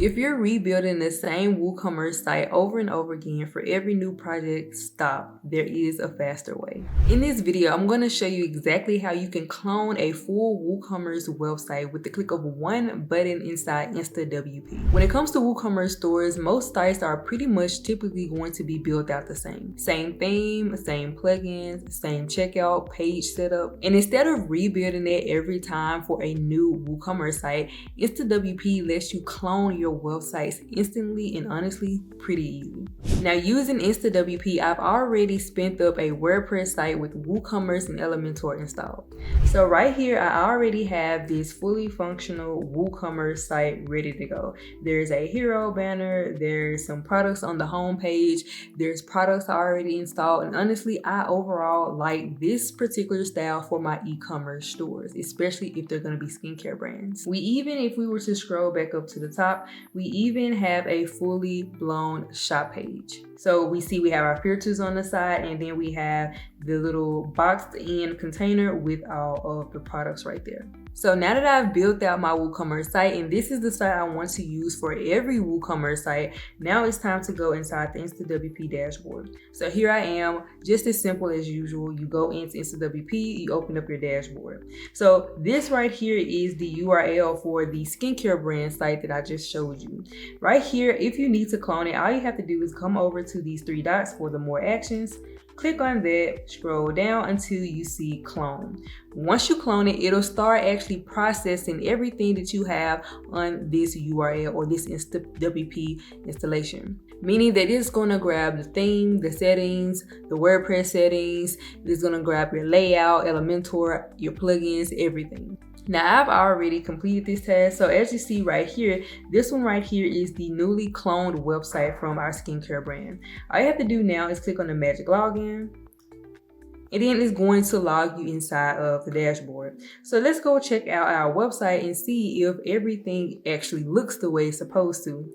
If you're rebuilding the same WooCommerce site over and over again for every new project, stop. There is a faster way. In this video, I'm going to show you exactly how you can clone a full WooCommerce website with the click of one button inside InstaWP. When it comes to WooCommerce stores, most sites are pretty much typically going to be built out the same. Same theme, same plugins, same checkout, page setup. And instead of rebuilding it every time for a new WooCommerce site, InstaWP lets you clone your websites instantly and honestly pretty easy. Now, using InstaWP, I've already spent up a WordPress site with WooCommerce and Elementor installed. So right here, I already have this fully functional WooCommerce site ready to go. There's a hero banner, there's some products on the home page, there's products already installed, and honestly, I overall like this particular style for my e-commerce stores, especially if they're going to be skincare brands. If we were to scroll back up to the top, we even have a fully blown shop page. So we have our filters on the side, and then we have the little boxed in container with all of the products right there. So now that I've built out my WooCommerce site, and this is the site I want to use for every WooCommerce site, now it's time to go inside the InstaWP dashboard. So here I am, just as simple as usual. You go into InstaWP, you open up your dashboard. So this right here is the URL for the skincare brand site that I just showed you. Right here, if you need to clone it, all you have to do is come over to these three dots for the more actions. Click on that, scroll down until you see clone. Once you clone it, it'll start actually processing everything that you have on this URL or this InstaWP installation. Meaning that it's going to grab the theme, the settings, the WordPress settings, it's going to grab your layout, Elementor, your plugins, everything. Now, I've already completed this task, so as you see right here, this one right here is the newly cloned website from our skincare brand. All you have to do now is click on the magic login, and then it's going to log you inside of the dashboard. So let's go check out our website and see if everything actually looks the way it's supposed to.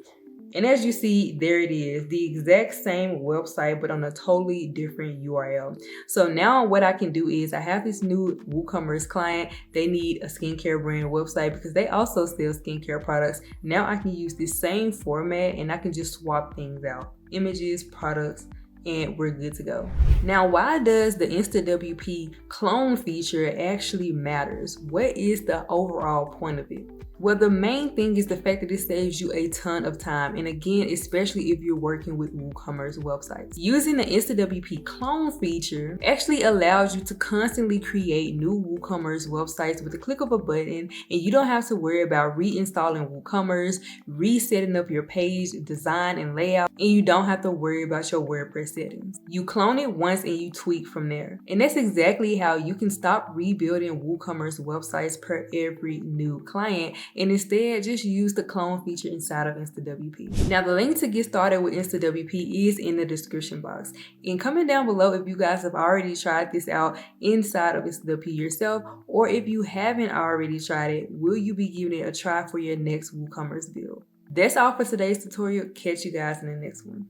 And as you see, there it is, the exact same website, but on a totally different URL. So now what I can do is I have this new WooCommerce client. They need a skincare brand website because they also sell skincare products. Now I can use this same format and I can just swap things out, images, products, and we're good to go. Now, why does the InstaWP clone feature actually matters? What is the overall point of it? Well, the main thing is the fact that it saves you a ton of time. And again, especially if you're working with WooCommerce websites. Using the InstaWP clone feature actually allows you to constantly create new WooCommerce websites with the click of a button, and you don't have to worry about reinstalling WooCommerce, resetting up your page design and layout, and you don't have to worry about your WordPress settings. You clone it once and you tweak from there. And that's exactly how you can stop rebuilding WooCommerce websites per every new client, and instead just use the clone feature inside of InstaWP. Now, the link to get started with InstaWP is in the description box. And comment down below if you guys have already tried this out inside of InstaWP yourself, or if you haven't already tried it, will you be giving it a try for your next WooCommerce build? That's all for today's tutorial. Catch you guys in the next one.